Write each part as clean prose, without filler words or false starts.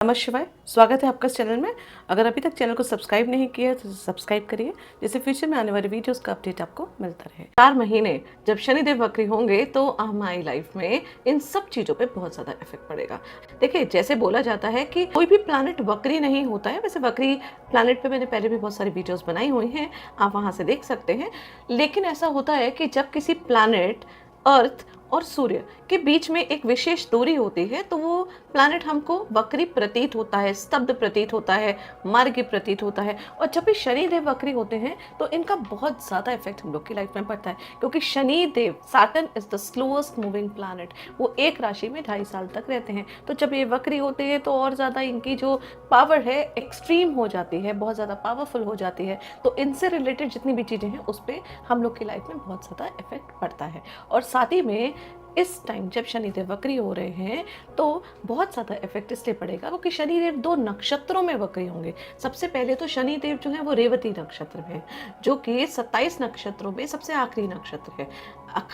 नमः शिवाय। स्वागत है आपका इस चैनल में। अगर अभी तक चैनल को सब्सक्राइब नहीं किया है तो सब्सक्राइब करिए, जिससे फ्यूचर में आने वाले वीडियोस का अपडेट आपको मिलता रहे। 4 महीने जब शनिदेव वक्री होंगे तो हमारी लाइफ में इन सब चीज़ों पे बहुत ज़्यादा इफेक्ट पड़ेगा। देखिए, जैसे बोला जाता है कि कोई भी प्लानट वक्री नहीं होता है। वैसे वक्री प्लानट पे मैंने पहले भी बहुत सारी वीडियोस बनाई हुई हैं, आप वहाँ से देख सकते हैं। लेकिन ऐसा होता है कि जब किसी प्लानट अर्थ और सूर्य के बीच में एक विशेष दूरी होती है तो वो प्लैनेट हमको वक्री प्रतीत होता है, स्तब्ध प्रतीत होता है, मार्गी प्रतीत होता है। और जब भी शनिदेव वक्री होते हैं तो इनका बहुत ज़्यादा इफेक्ट हम लोग की लाइफ में पड़ता है, क्योंकि Shanidev, Saturn is the slowest moving planet, वो एक राशि में 2.5 साल तक रहते हैं। तो जब ये वक्री होते हैं तो और ज़्यादा इनकी जो पावर है एक्सट्रीम हो जाती है, बहुत ज़्यादा पावरफुल हो जाती है। तो इनसे रिलेटेड जितनी भी चीज़ें हैं उस पर हम लोग की लाइफ में बहुत ज़्यादा इफेक्ट पड़ता है। और साथ ही में इस टाइम जब शनिदेव वक्री हो रहे हैं तो बहुत ज़्यादा इफेक्ट इसलिए पड़ेगा क्योंकि शनिदेव 2 नक्षत्रों में वक्री होंगे। सबसे पहले तो शनिदेव जो है वो रेवती नक्षत्र में, जो कि 27 नक्षत्रों में सबसे आखिरी नक्षत्र है।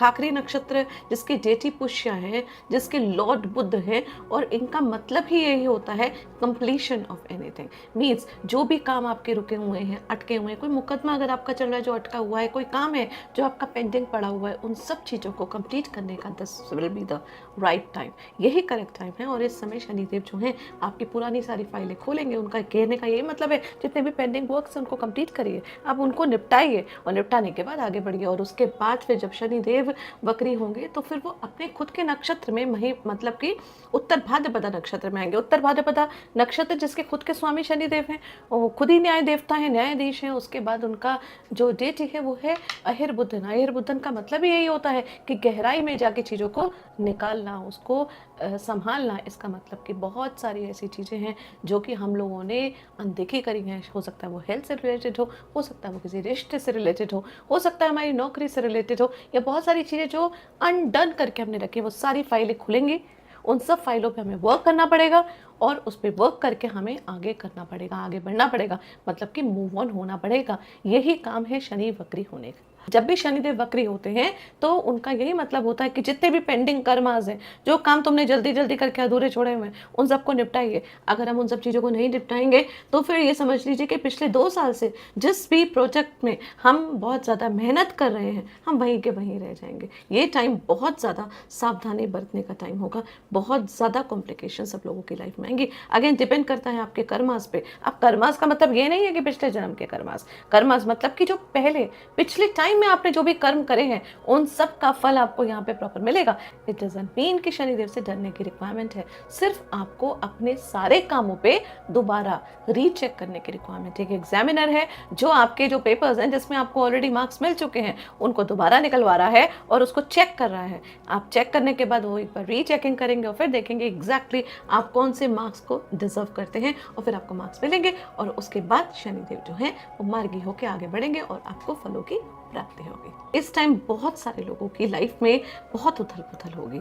आखिरी नक्षत्र जिसके डेटी पुष्य है, जिसके लॉर्ड बुध है, और इनका मतलब ही यही होता है कंप्लीशन ऑफ एनीथिंग। मीन्स जो भी काम आपके रुके हुए हैं, अटके हुए हैं, कोई मुकदमा अगर आपका चल रहा है जो अटका हुआ है, कोई काम है जो आपका पेंडिंग पड़ा हुआ है, उन सब चीज़ों को कंप्लीट करने का this will be the right time. यही करेक्ट टाइम है। और इस समय शनिदेव जो हैं आपकी पुरानी सारी फाइलें खोलेंगे। उनका कहने का यही मतलब है जितने भी पेंडिंग वर्क्स हैं उनको कंप्लीट करिए, आप उनको निपटाइए और निपटाने के बाद आगे बढ़िए। और उसके बाद फिर जब शनिदेव वक्री होंगे तो फिर वो अपने खुद के नक्षत्र में मतलब कि उत्तर भाद्रपदा नक्षत्र में आएंगे। उत्तर भाद्रपदा नक्षत्र जिसके खुद के स्वामी शनिदेव हैं, वो खुद ही न्याय देवता है, न्यायाधीश हैं। उसके बाद उनका जो डेट है वो है अहिर्बुधन। अहिर्बुधन का मतलब ही यही होता है कि गहराई में जाके चीज़ों को निकालना, उसको संभालना। इसका मतलब कि बहुत सारी ऐसी चीज़ें हैं जो कि हम लोगों ने अनदेखी करी हैं। हो सकता है वो हेल्थ से रिलेटेड हो सकता है वो किसी रिश्ते से रिलेटेड हो सकता है हमारी नौकरी से रिलेटेड हो, या बहुत सारी चीज़ें जो अनडन करके हमने रखी है। वो सारी फाइलें खुलेंगी, उन सब फाइलों पे हमें वर्क करना पड़ेगा और उस पर वर्क करके हमें आगे करना पड़ेगा, आगे बढ़ना पड़ेगा, मतलब कि मूव ऑन होना पड़ेगा। यही काम है शनि वक्री होने का। जब भी शनिदेव वक्री होते हैं तो उनका यही मतलब होता है कि जितने भी पेंडिंग कर्मास हैं, जो काम तुमने जल्दी जल्दी करके अधूरे छोड़े हुए हैं, उन सबको निपटाइए। अगर हम उन सब चीज़ों को नहीं निपटाएंगे तो फिर ये समझ लीजिए कि पिछले 2 साल से जिस भी प्रोजेक्ट में हम बहुत ज़्यादा मेहनत कर रहे हैं, हम वहीं के वहीं रह जाएंगे। ये टाइम बहुत ज़्यादा सावधानी बरतने का टाइम होगा। बहुत ज़्यादा कॉम्प्लिकेशन सब लोगों की लाइफ में आएंगी। अगेन डिपेंड करता है आपके कर्मास पे। अब कर्मास का मतलब ये नहीं है कि पिछले जन्म के कर्मास, कर्मास मतलब कि जो पहले पिछले टाइम में आपने जो भी कर्म करे हैं उन सब का फल आपको यहाँ पे प्रॉपर मिलेगा। इट डजंट मीन कि शनिदेव से डरने की रिक्वायरमेंट है, सिर्फ आपको अपने सारे कामों पे दोबारा रीचेक करने की रिक्वायरमेंट है। एक एग्जामिनर है जो आपके जो पेपर्स हैं जिसमें आपको ऑलरेडी मार्क्स मिल चुके हैं उनको दोबारा निकलवा रहा है और उसको चेक कर रहा है। आप चेक करने के बाद वो एक बार रीचेकिंग करेंगे और फिर देखेंगे एग्जैक्टली आप कौन से मार्क्स को डिजर्व करते हैं, और फिर आपको मार्क्स मिलेंगे। और उसके बाद शनिदेव जो हैं वो मार्गी होकर आगे बढ़ेंगे और आपको फलों की प्राप्ति होगी। इस टाइम बहुत सारे लोगों की लाइफ में बहुत उथल पुथल होगी।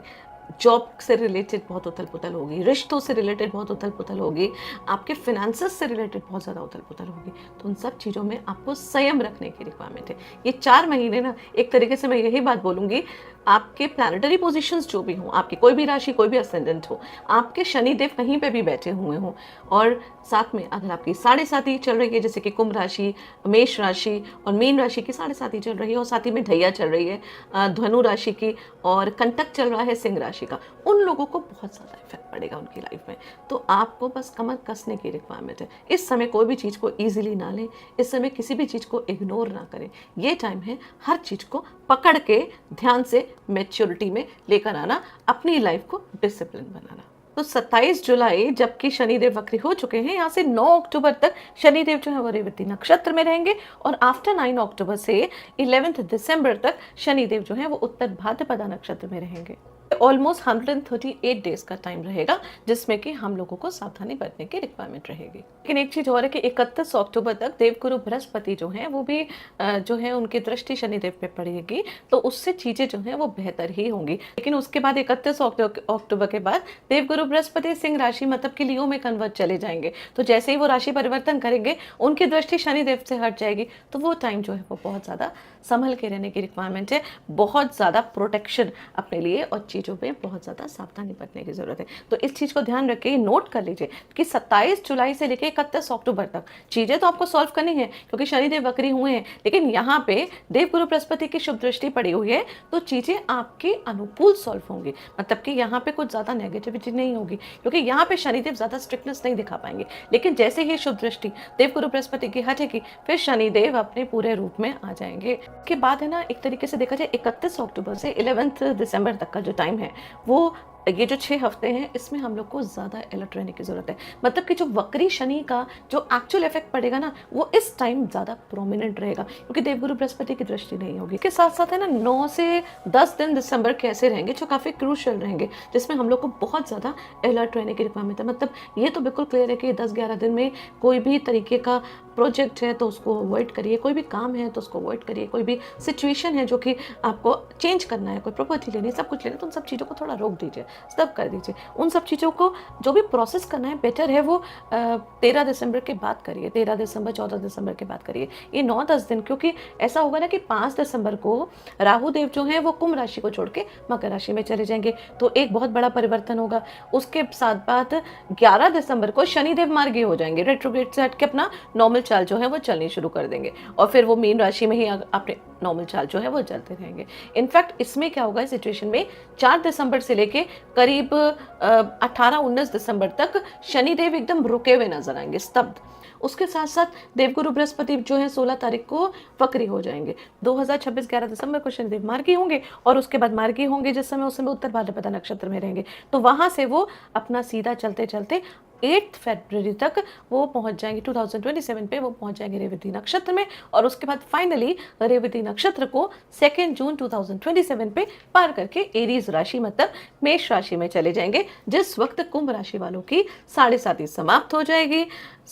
जॉब से रिलेटेड बहुत उथल पुथल होगी, रिश्तों से रिलेटेड बहुत उथल पुथल होगी, आपके फिनेंसेस से रिलेटेड बहुत ज़्यादा उथल पुथल होगी। तो उन सब चीज़ों में आपको संयम रखने की रिक्वायरमेंट है। ये 4 महीने ना, एक तरीके से मैं यही बात बोलूँगी, आपके प्लानिटरी पोजीशंस जो भी हों, आपकी कोई भी राशि, कोई भी असेंडेंट हो, आपके शनिदेव कहीं पे भी बैठे हुए हों, और साथ में अगर आपकी 7.5 चल रही है, जैसे कि कुंभ राशि, मेष राशि और मीन राशि की 7.5 चल रही है, और साथ ही में ढैया चल रही है धनु राशि की, और कंटक चल रहा है सिंह राशि का, उन लोगों को बहुत ज़्यादा इफेक्ट पड़ेगा उनकी लाइफ में। तो आपको बस कमर कसने की रिक्वायरमेंट है। इस समय कोई भी चीज़ को ईजिली ना लें, इस समय किसी भी चीज़ को इग्नोर ना करें। ये टाइम है हर चीज़ को पकड़ के ध्यान से मैच्योरिटी में लेकर आना, अपनी लाइफ को डिसिप्लिन बनाना। तो 27 जुलाई जबकि शनिदेव वक्री हो चुके हैं, यहाँ से 9 अक्टूबर तक शनिदेव जो है वो रेवती नक्षत्र में रहेंगे, और आफ्टर 9 अक्टूबर से 11 दिसंबर तक शनिदेव जो है वो उत्तर भाद्रपदा नक्षत्र में रहेंगे। ऑलमोस्ट 138 डेज का टाइम रहेगा जिसमें कि हम लोगों को सावधानी बरतने की रिक्वायरमेंट रहेगी। लेकिन एक चीज और है कि 31 अक्टूबर तक देवगुरु बृहस्पति जो हैं वो भी जो है उनकी दृष्टि शनिदेव पे पड़ेगी, तो उससे चीजें जो हैं वो बेहतर ही होंगी। लेकिन उसके बाद 31 अक्टूबर के बाद देवगुरु बृहस्पति सिंह राशि मतलब कि लियो में कन्वर्ट चले जाएंगे। तो जैसे ही वो राशि परिवर्तन करेंगे उनकी दृष्टि शनिदेव से हट जाएगी। तो वो टाइम जो है वो बहुत ज्यादा संभल के रहने की रिक्वायरमेंट है, बहुत ज्यादा प्रोटेक्शन अपने लिए और चीज़ों में बहुत ज़्यादा सावधानी बरतने की ज़रूरत है। तो इस चीज़ को ध्यान रखिए, नोट कर लीजिए कि 27 जुलाई से लेकर 31 अक्टूबर तक चीज़ें तो आपको सॉल्व करनी है, क्योंकि शनिदेव वक्री हुए हैं, लेकिन यहाँ पे देवगुरु बृहस्पति की शुभ दृष्टि पड़ी हुई है, तो चीज़ें आपके अनुकूल सॉल्व होंगी। मतलब कि यहाँ पे कुछ ज़्यादा नेगेटिविटी नहीं होगी, क्योंकि यहाँ पे शनिदेव ज़्यादा स्ट्रिक्टनेस नहीं दिखा पाएंगे। लेकिन जैसे ही शुभ दृष्टि देवगुरु बृहस्पति की हटेगी, फिर शनिदेव अपने पूरे रूप में आ जाएंगे। के बाद है ना, एक तरीके से देखा जाए 31 अक्टूबर से 11 दिसंबर तक का जो टाइम है, वो ये जो 6 हफ्ते हैं, इसमें हम लोग को ज़्यादा अलर्ट रहने की ज़रूरत है। मतलब कि जो वक्री शनि का जो एक्चुअल इफेक्ट पड़ेगा ना, वो इस टाइम ज़्यादा प्रोमिनेंट रहेगा, क्योंकि देवगुरु बृहस्पति की दृष्टि नहीं होगी। इसके साथ साथ है ना, 9 से 10 दिन दिसंबर के ऐसे रहेंगे जो काफ़ी क्रूशियल रहेंगे, जिसमें हम लोग को बहुत ज़्यादा अलर्ट रहने की रिक्वायरमेंट है। मतलब ये तो बिल्कुल क्लियर है कि 10-11 दिन में कोई भी तरीके का प्रोजेक्ट है तो उसको अवॉइड करिए, कोई भी काम है तो उसको अवॉइड करिए, कोई भी सिचुएशन है जो कि आपको चेंज करना है, कोई प्रॉपर्टी लेनी है, सब कुछ लेना है, तो उन सब चीज़ों को थोड़ा रोक दीजिए, स्टॉप कर दीजिए। उन सब चीज़ों को जो भी प्रोसेस करना है, बेटर है वो 13 दिसंबर के बाद करिए, 13 दिसंबर 14 दिसंबर के बाद करिए, ये 9-10 दिन। क्योंकि ऐसा होगा ना कि 5 दिसंबर को राहु देव जो है वो कुंभ राशि को छोड़ के मकर राशि में चले जाएंगे, तो एक बहुत बड़ा परिवर्तन होगा। उसके साथ बात 11 दिसंबर को शनिदेव मार्गी हो जाएंगे, रेट्रोग्रेड से हट के अपना नॉर्मल चाल जो है वो चलनी शुरू कर देंगे, और फिर वो मीन राशि में ही अपने नॉर्मल चाल जो है वो चलते रहेंगे। इनफैक्ट इसमें क्या होगा, इस सिचुएशन में 4 दिसंबर से लेके करीब 18-19 दिसंबर तक शनिदेव एकदम रुके हुए नजर आएंगे, स्तब्ध। उसके साथ साथ देवगुरु बृहस्पति जो है 16 तारीख को वक्री हो जाएंगे। 2026 11 दिसंबर को शनिदेव मार्गी होंगे, और उसके बाद मार्गी होंगे जिस समय, उस समय उत्तर भाद्रपदा नक्षत्र में रहेंगे, तो वहां से वो अपना सीधा चलते चलते 8 फरवरी तक वो पहुंच जाएंगे, 2027 पे वो पहुंच जाएंगे रेवती नक्षत्र में, और उसके बाद फाइनली रेवती नक्षत्र को 2 जून 2027 पे पार करके एरीज राशि मतलब मेष राशि में चले जाएंगे, जिस वक्त कुंभ राशि वालों की 7.5 समाप्त हो जाएगी,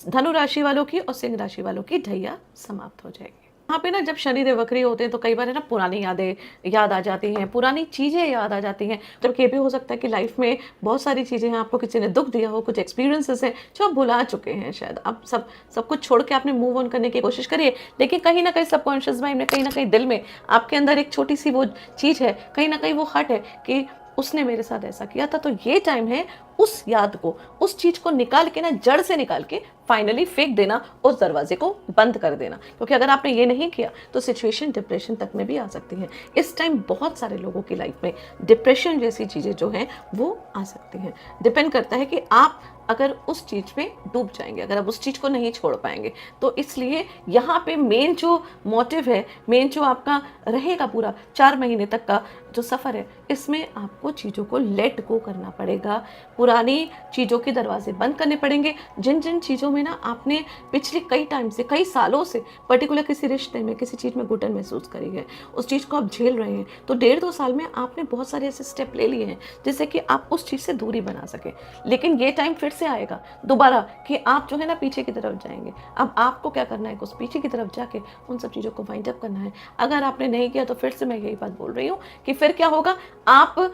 धनु राशि वालों की और सिंह राशि वालों की ढैया समाप्त हो जाएगी। यहाँ पे ना जब शनिदेव वक्री होते हैं तो कई बार है ना, पुरानी यादें याद आ जाती हैं, पुरानी चीज़ें याद आ जाती हैं। तो ये भी हो सकता है कि लाइफ में बहुत सारी चीज़ें हैं, आपको किसी ने दुख दिया हो, कुछ एक्सपीरियंसेस हैं जो आप भुला चुके हैं शायद। अब सब कुछ छोड़ के आपने मूव ऑन करने की कोशिश करिए, लेकिन कहीं ना कहीं सबकॉन्शियस माइंड में, कहीं ना कहीं दिल में आपके अंदर एक छोटी सी वो चीज़ है, कहीं ना कहीं वो हट है कि उसने मेरे साथ ऐसा किया था। तो ये टाइम है उस याद को, उस चीज को निकाल के ना, जड़ से निकाल के फाइनली फेंक देना, उस दरवाजे को बंद कर देना। क्योंकि अगर आपने ये नहीं किया तो सिचुएशन डिप्रेशन तक में भी आ सकती है। इस टाइम बहुत सारे लोगों की लाइफ में डिप्रेशन जैसी चीजें जो हैं वो आ सकती हैं। डिपेंड करता है कि आप अगर उस चीज में डूब जाएंगे, अगर आप उस चीज को नहीं छोड़ पाएंगे। तो इसलिए यहाँ पे मेन जो मोटिव है, मेन जो आपका रहेगा पूरा 4 महीने तक का जो सफर है, इसमें आपको चीजों को लेट गो करना पड़ेगा, पुरानी चीज़ों के दरवाजे बंद करने पड़ेंगे। जिन जिन चीज़ों में ना आपने पिछले कई टाइम से, कई सालों से पर्टिकुलर किसी रिश्ते में, किसी चीज़ में घुटन महसूस करी है, उस चीज़ को आप झेल रहे हैं, तो 1.5-2 साल में आपने बहुत सारे ऐसे स्टेप ले लिए हैं जिससे कि आप उस चीज़ से दूरी बना सकें। लेकिन ये टाइम फिर से आएगा दोबारा कि आप जो है ना पीछे की तरफ जाएंगे। अब आपको क्या करना है, उस पीछे की तरफ जाके उन सब चीज़ों को वाइंड अप करना है। अगर आपने नहीं किया तो फिर से मैं यही बात बोल रही हूँ कि फिर क्या होगा, आप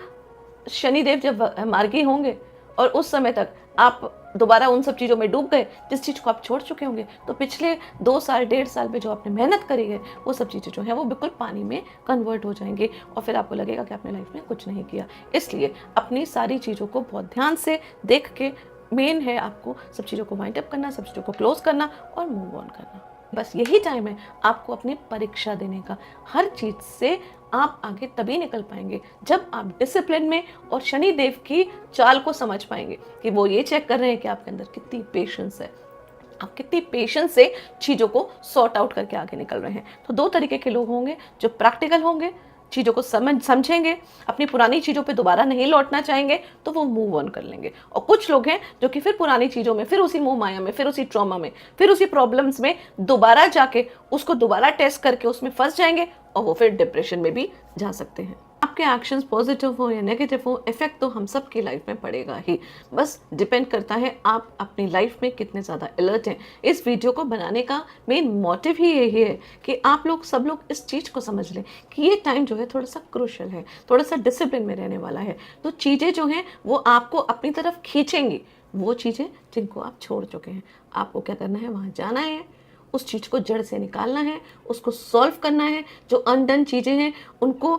शनिदेव जब मार्गी होंगे और उस समय तक आप दोबारा उन सब चीज़ों में डूब गए जिस चीज़ को आप छोड़ चुके होंगे, तो पिछले 2 साल 1.5 साल में जो आपने मेहनत करी है वो सब चीज़ें जो है वो बिल्कुल पानी में कन्वर्ट हो जाएंगे, और फिर आपको लगेगा कि आपने लाइफ में कुछ नहीं किया। इसलिए अपनी सारी चीज़ों को बहुत ध्यान से देख के, मेन है आपको सब चीज़ों को वाइंड अप करना, सब चीज़ों को क्लोज करना और मूव ऑन करना। बस यही टाइम है आपको अपनी परीक्षा देने का। हर चीज़ से आप आगे तभी निकल पाएंगे जब आप डिसिप्लिन में और शनि देव की चाल को समझ पाएंगे कि वो ये चेक कर रहे हैं कि आपके अंदर कितनी पेशेंस है, आप कितनी पेशेंस से चीज़ों को सॉर्ट आउट करके आगे निकल रहे हैं। तो 2 तरीके के लोग होंगे, जो प्रैक्टिकल होंगे, चीज़ों को समझेंगे, अपनी पुरानी चीज़ों पे दोबारा नहीं लौटना चाहेंगे, तो वो मूव ऑन कर लेंगे। और कुछ लोग हैं जो कि फिर पुरानी चीज़ों में, फिर उसी मोह माया में, फिर उसी ट्रॉमा में, फिर उसी प्रॉब्लम्स में दोबारा जाके उसको दोबारा टेस्ट करके उसमें फंस जाएंगे, और वो फिर डिप्रेशन में भी जा सकते हैं। आपके एक्शंस पॉजिटिव हो या नेगेटिव हो, इफेक्ट तो हम सब की लाइफ में पड़ेगा ही। बस डिपेंड करता है आप अपनी लाइफ में कितने ज़्यादा अलर्ट हैं। इस वीडियो को बनाने का मेन मोटिव ही यही है कि आप लोग, सब लोग इस चीज़ को समझ लें कि ये टाइम जो है थोड़ा सा क्रूशियल है, थोड़ा सा डिसिप्लिन में रहने वाला है। तो चीज़ें जो हैं वो आपको अपनी तरफ खींचेंगी, वो चीज़ें जिनको आप छोड़ चुके हैं। आपको क्या करना है, वहाँ जाना है, उस चीज़ को जड़ से निकालना है, उसको सॉल्व करना है। जो अनडन चीज़ें हैं उनको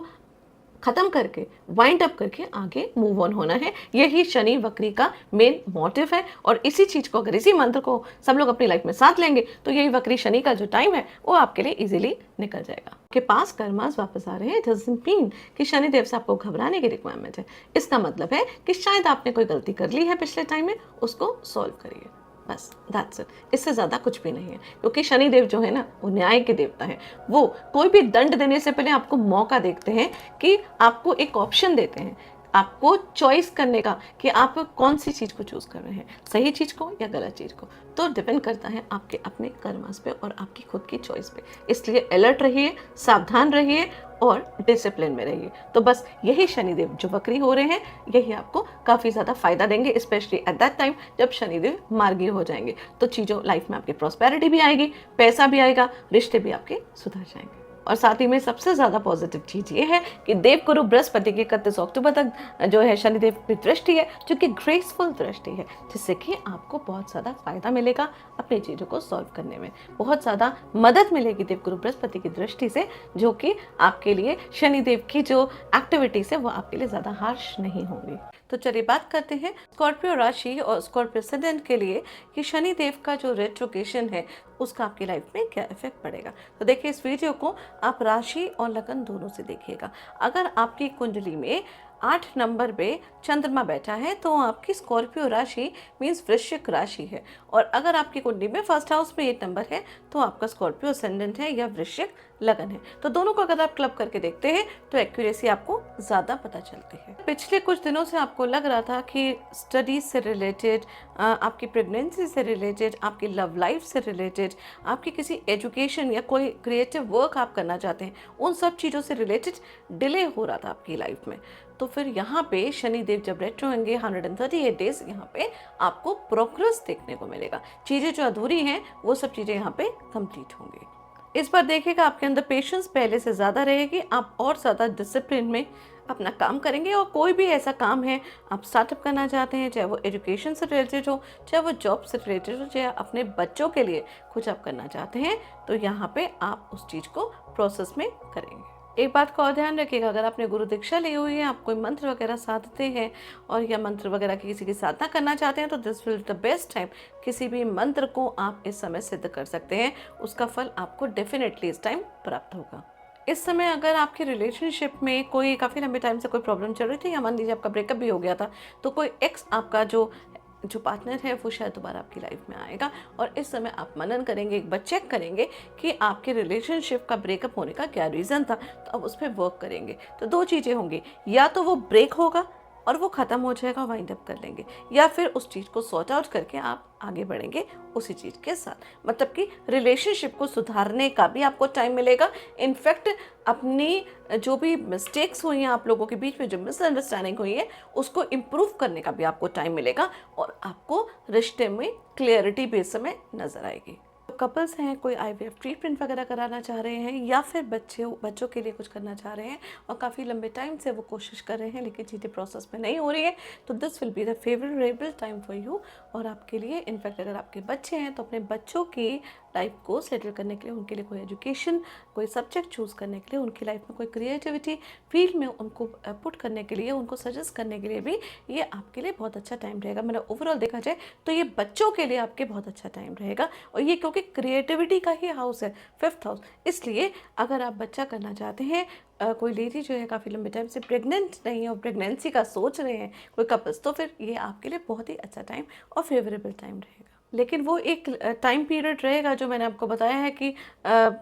खत्म करके, वाइंड अप करके आगे मूव ऑन होना है। यही शनि वक्री का मेन मोटिव है। और इसी चीज को, अगर इसी मंत्र को सब लोग अपनी लाइफ में साथ लेंगे तो यही वक्री शनि का जो टाइम है वो आपके लिए इजीली निकल जाएगा। के पास कर्मास वापस आ रहे हैं, डजंट मीन कि शनिदेव से आपको घबराने की रिक्वायरमेंट है। इसका मतलब है कि शायद आपने कोई गलती कर ली है पिछले टाइम में, उसको सॉल्व करिए, बस दैट्स इट। इससे ज़्यादा कुछ भी नहीं है, क्योंकि शनिदेव जो है ना वो न्याय के देवता है। वो कोई भी दंड देने से पहले आपको मौका देखते हैं, कि आपको एक ऑप्शन देते हैं, आपको चॉइस करने का कि आप कौन सी चीज़ को चूज़ कर रहे हैं, सही चीज़ को या गलत चीज़ को। तो डिपेंड करता है आपके अपने कर्मास पे और आपकी खुद की चॉइस पे। इसलिए अलर्ट रहिए, सावधान रहिए और डिसिप्लिन में रहिए। तो बस यही शनिदेव जो वक्री हो रहे हैं, यही आपको काफ़ी ज़्यादा फायदा देंगे, स्पेशली एट दैट टाइम जब शनिदेव मार्गी हो जाएंगे। तो चीज़ों लाइफ में आपकी प्रॉस्पेरिटी भी आएगी, पैसा भी आएगा, रिश्ते भी आपके सुधर जाएंगे। और साथ ही में सबसे ज़्यादा पॉजिटिव चीज़ ये है कि देवगुरु बृहस्पति की 31 अक्टूबर तक जो है शनिदेव की दृष्टि है, जो कि ग्रेसफुल दृष्टि है, जिससे कि आपको बहुत ज़्यादा फायदा मिलेगा अपनी चीज़ों को सॉल्व करने में। बहुत ज़्यादा मदद मिलेगी देवगुरु बृहस्पति की दृष्टि से, जो कि आपके लिए शनिदेव की जो एक्टिविटीज़ है वो आपके लिए ज़्यादा हार्श नहीं होंगी। तो चलिए बात करते हैं स्कॉर्पियो राशि और स्कॉर्पियो ascendant के लिए कि शनिदेव का जो रेट्रोगेशन है उसका आपकी लाइफ में क्या इफेक्ट पड़ेगा। तो देखिए, इस वीडियो को आप राशि और लगन दोनों से देखिएगा। अगर आपकी कुंडली में 8 नंबर पे चंद्रमा बैठा है तो आपकी स्कॉर्पियो राशि मीन्स वृश्चिक राशि है। और अगर आपकी कुंडली में फर्स्ट हाउस में 8 नंबर है तो आपका स्कॉर्पियो ascendant है या वृश्चिक लगन है। तो दोनों को अगर आप क्लब करके देखते हैं तो एक्यूरेसी आपको ज़्यादा पता चलती है। पिछले कुछ दिनों से आपको लग रहा था कि स्टडीज से रिलेटेड, आपकी प्रेगनेंसी से रिलेटेड, आपकी लव लाइफ से रिलेटेड, आपकी किसी एजुकेशन या कोई क्रिएटिव वर्क आप करना चाहते हैं, उन सब चीज़ों से रिलेटेड डिले हो रहा था आपकी लाइफ में। तो फिर यहाँ पे शनिदेव जब रेट्रो होंगे 138 डेज, यहाँ पे आपको प्रोग्रेस देखने को मिलेगा। चीज़ें जो अधूरी हैं वो सब चीज़ें यहाँ पे कंप्लीट होंगी। इस बार देखिएगा आपके अंदर पेशेंस पहले से ज़्यादा रहेगी, आप और ज़्यादा डिसिप्लिन में अपना काम करेंगे। और कोई भी ऐसा काम है आप स्टार्टअप करना चाहते हैं, चाहे वो एजुकेशन से रिलेटेड हो, चाहे वो जॉब से रिलेटेड हो, चाहे अपने बच्चों के लिए कुछ आप करना चाहते हैं, तो यहाँ पे आप उस चीज़ को प्रोसेस में करेंगे। एक बात का और ध्यान रखिएगा, अगर आपने गुरु दीक्षा ली हुई है, आप कोई मंत्र वगैरह साधते हैं और या मंत्र वगैरह की किसी की साधना करना चाहते हैं, तो this will the best time. किसी भी मंत्र को आप इस समय सिद्ध कर सकते हैं, उसका फल आपको डेफिनेटली इस टाइम प्राप्त होगा। इस समय अगर आपके रिलेशनशिप में कोई काफ़ी लंबे टाइम से कोई प्रॉब्लम चल रही थी, या मान लीजिए आपका ब्रेकअप भी हो गया था, तो कोई एक्स आपका जो पार्टनर है वो शायद दोबारा आपकी लाइफ में आएगा। और इस समय आप मनन करेंगे, एक बार चेक करेंगे कि आपके रिलेशनशिप का ब्रेकअप होने का क्या रीज़न था, तो अब उस पर वर्क करेंगे। तो दो चीज़ें होंगी, या तो वो ब्रेक होगा और वो ख़त्म हो जाएगा, वाइंड अप कर लेंगे, या फिर उस चीज़ को सॉर्ट आउट करके आप आगे बढ़ेंगे उसी चीज़ के साथ। मतलब कि रिलेशनशिप को सुधारने का भी आपको टाइम मिलेगा। इनफैक्ट अपनी जो भी मिस्टेक्स हुई हैं आप लोगों के बीच में, जो मिसअंडरस्टैंडिंग हुई है, उसको इम्प्रूव करने का भी आपको टाइम मिलेगा और आपको रिश्ते में क्लियरिटी भी इस समय नज़र आएगी। कपल्स हैं, कोई आईवीएफ ट्रीटमेंट वगैरह कराना चाह रहे हैं, या फिर बच्चों के लिए कुछ करना चाह रहे हैं और काफ़ी लंबे टाइम से वो कोशिश कर रहे हैं लेकिन चीज़ें प्रोसेस में नहीं हो रही है, तो this will be the favourable time for you और आपके लिए। इनफैक्ट अगर आपके बच्चे हैं तो अपने बच्चों की लाइफ को सेटल करने के लिए, उनके लिए कोई एजुकेशन, कोई सब्जेक्ट चूज़ करने के लिए, उनकी लाइफ में कोई क्रिएटिविटी फील्ड में उनको पुट करने के लिए, उनको सजेस्ट करने के लिए भी ये आपके लिए बहुत अच्छा टाइम रहेगा। मतलब ओवरऑल देखा जाए तो ये बच्चों के लिए आपके बहुत अच्छा टाइम रहेगा। और ये क्योंकि क्रिएटिविटी का ही हाउस है, 5th हाउस, इसलिए अगर आप बच्चा करना चाहते हैं, कोई लेडी जो है काफ़ी लंबे टाइम से प्रेग्नेंट नहीं है और प्रेगनेंसी का सोच रहे हैं कोई कपल्स, तो फिर ये आपके लिए बहुत ही अच्छा टाइम और फेवरेबल टाइम रहेगा। लेकिन वो एक टाइम पीरियड रहेगा जो मैंने आपको बताया है कि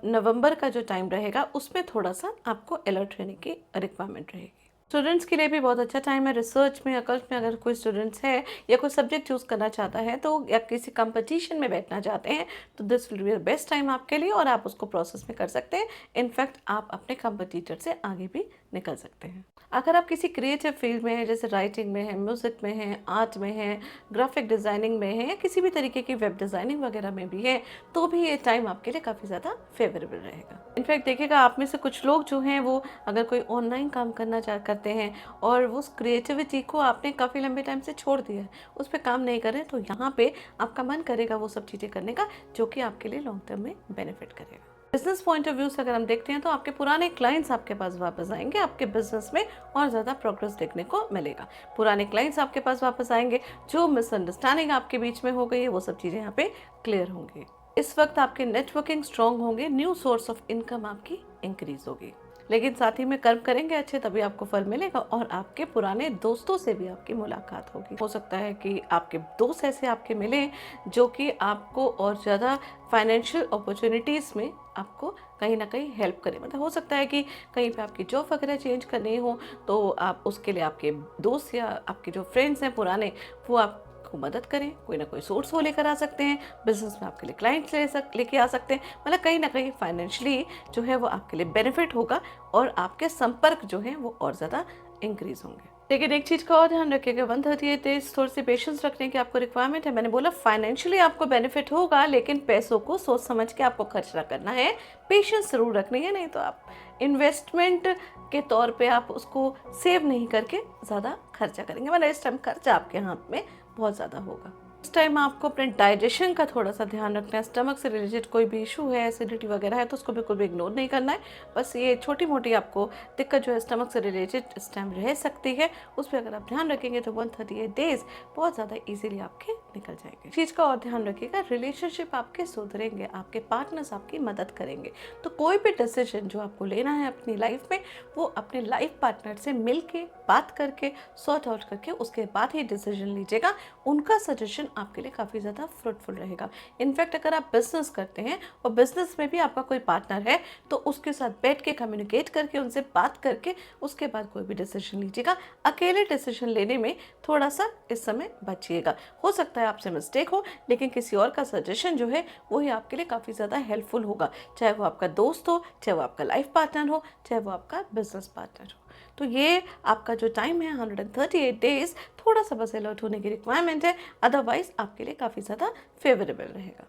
नवंबर का जो टाइम रहेगा उसमें थोड़ा सा आपको अलर्ट रहने की रिक्वायरमेंट रहेगी। स्टूडेंट्स के लिए भी बहुत अच्छा टाइम है। रिसर्च में, अकल्ट में अगर कोई स्टूडेंट्स है या कोई सब्जेक्ट चूज़ करना चाहता है, तो या किसी कंपटीशन में बैठना चाहते हैं, तो this will be the best time आपके लिए और आप उसको प्रोसेस में कर सकते हैं। इनफैक्ट आप अपने कंपटीटर से आगे भी निकल सकते हैं। अगर आप किसी क्रिएटिव फील्ड में हैं, जैसे राइटिंग में है, म्यूज़िक में है, आर्ट में है, ग्राफिक डिज़ाइनिंग में है, या किसी भी तरीके की वेब डिज़ाइनिंग वगैरह में भी है, तो भी ये टाइम आपके लिए काफ़ी ज़्यादा फेवरेबल रहेगा। इनफैक्ट देखिएगा, आप में से कुछ लोग जो हैं वो अगर कोई ऑनलाइन काम करना करते हैं और वो उस क्रिएटिविटी को आपने काफ़ी लंबे टाइम से छोड़ दिया है, उस पर काम नहीं कर रहे हैं, तो यहाँ पे आपका मन करेगा वो सब चीज़ें करने का जो कि आपके लिए लॉन्ग टर्म में बेनिफिट करेगा। बिजनेस पॉइंट ऑफ व्यू से अगर हम देखते हैं तो आपके पुराने क्लाइंट्स आपके पास वापस आएंगे, आपके बिजनेस में और ज़्यादा प्रोग्रेस देखने को मिलेगा। पुराने क्लाइंट्स आपके पास वापस आएंगे, जो मिसअंडरस्टैंडिंग आपके बीच में हो गई है वो सब चीज़ें यहाँ पे क्लियर होंगी। इस वक्त आपके नेटवर्किंग स्ट्रांग होंगे, न्यू सोर्स ऑफ इनकम आपकी इंक्रीज होगी। लेकिन साथ ही में कर्म करेंगे अच्छे, तभी आपको फल मिलेगा और आपके पुराने दोस्तों से भी आपकी मुलाकात होगी। हो सकता है कि आपके दोस्त ऐसे आपके मिले जो कि आपको और ज़्यादा फाइनेंशियल अपॉर्चुनिटीज़ में आपको कहीं ना कहीं हेल्प करें। मतलब हो सकता है कि कहीं पे आपकी जॉब वगैरह चेंज करनी हो तो आप उसके लिए आपके दोस्त या आपके जो फ्रेंड्स हैं पुराने, वो आपको मदद करें। कोई ना कोई सोर्स वो लेकर आ सकते हैं, बिजनेस में आपके लिए क्लाइंट्स लेके आ सकते हैं। मतलब कहीं ना कहीं फाइनेंशियली जो है वो आपके लिए बेनिफिट होगा और आपके संपर्क जो है वो और ज़्यादा इंक्रीज होंगे। लेकिन एक चीज़ का और ध्यान रखिएगा, 138 डेज थोड़ी सी पेशेंस रखने की आपको रिक्वायरमेंट है। मैंने बोला फाइनेंशियली आपको बेनिफिट होगा, लेकिन पैसों को सोच समझ के आपको खर्चा करना है, पेशेंस जरूर रखनी है। नहीं तो आप इन्वेस्टमेंट के तौर पे आप उसको सेव नहीं करके ज़्यादा खर्चा करेंगे, मतलब इस टाइम खर्चा आपके हाथ में बहुत ज़्यादा होगा। इस टाइम आपको अपने डाइजेशन का थोड़ा सा ध्यान रखना है। स्टमक से रिलेटेड कोई भी इशू है, एसिडिटी वगैरह है, तो उसको बिल्कुल भी इग्नोर नहीं करना है। बस ये छोटी मोटी आपको दिक्कत जो है स्टमक से रिलेटेड इस टाइम रह सकती है, उस पर अगर आप ध्यान रखेंगे तो 138 डेज बहुत ज़्यादा इजीली आपके निकल जाएंगे। चीज़ का और ध्यान रखिएगा, रिलेशनशिप आपके सुधरेंगे, आपके पार्टनर्स आपकी मदद करेंगे। तो कोई भी डिसीजन जो आपको लेना है अपनी लाइफ में, वो अपने लाइफ पार्टनर से मिल के बात करके सॉर्ट आउट करके उसके बाद ही डिसीजन लीजिएगा। उनका सजेशन आपके लिए काफ़ी ज़्यादा फ्रूटफुल रहेगा। इनफैक्ट अगर आप बिजनेस करते हैं और बिजनेस में भी आपका कोई पार्टनर है, तो उसके साथ बैठ के कम्युनिकेट करके उनसे बात करके उसके बाद कोई भी डिसीजन लीजिएगा। अकेले डिसीजन लेने में थोड़ा सा इस समय बचिएगा। हो सकता है आपसे मिस्टेक हो, लेकिन किसी और का सजेशन जो है वही आपके लिए काफ़ी ज़्यादा हेल्पफुल होगा, चाहे वो आपका दोस्त हो, चाहे वो आपका लाइफ पार्टनर हो, चाहे वो आपका बिजनेस पार्टनर हो। तो ये आपका जो टाइम है 138 डेज, थोड़ा सा बस अलर्ट होने की रिक्वायरमेंट है, अदरवाइज आपके लिए काफ़ी ज़्यादा फेवरेबल रहेगा।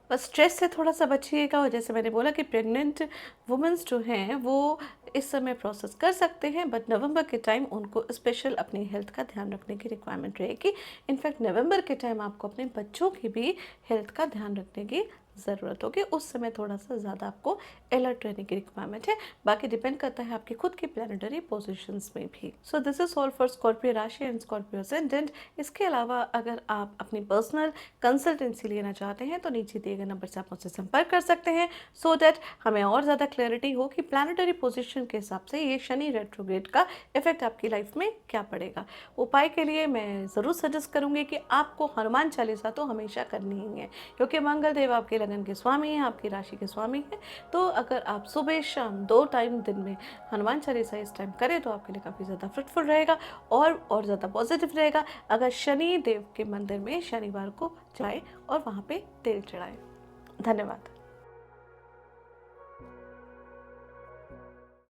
बस स्ट्रेस से थोड़ा सा बचिएगा। और जैसे मैंने बोला कि प्रेग्नेंट वुमेंस जो हैं वो इस समय प्रोसेस कर सकते हैं, बट नवंबर के टाइम उनको स्पेशल अपनी हेल्थ का ध्यान रखने की रिक्वायरमेंट रहेगी। इनफैक्ट नवंबर के टाइम आपको अपने बच्चों की भी हेल्थ का ध्यान रखने की ज़रूरत होगी। उस समय थोड़ा सा ज़्यादा आपको अलर्ट रहने की रिक्वायरमेंट है। बाकी डिपेंड करता है आपकी खुद की प्लानिटरी पोजीशंस में भी। So this is all for Scorpio राशि एंड स्कॉर्पियो असेंडेंट। इसके अलावा अगर आप अपनी पर्सनल कंसल्टेंसी लेना चाहते हैं तो नीचे दिए गए नंबर से आप मुझसे संपर्क कर सकते हैं, सो दैट हमें और ज़्यादा क्लैरिटी हो कि प्लानिटरी पोजीशन के हिसाब से ये शनि रेट्रोग्रेड का इफेक्ट आपकी लाइफ में क्या पड़ेगा। उपाय के लिए मैं ज़रूर सजेस्ट करूँगी कि आपको हनुमान चालीसा तो हमेशा करनी ही है, क्योंकि मंगल देव आपके लगन के स्वामी हैं, आपकी राशि के स्वामी हैं। तो अगर आप सुबह शाम 2 टाइम दिन में हनुमान चालीसा इस टाइम करें तो आपके लिए काफ़ी ज़्यादा फ्रूटफुल रहेगा और ज़्यादा पॉजिटिव रहेगा। अगर शनि देव के मंदिर में शनिवार को जाए और वहाँ पे तेल चढ़ाएं। धन्यवाद।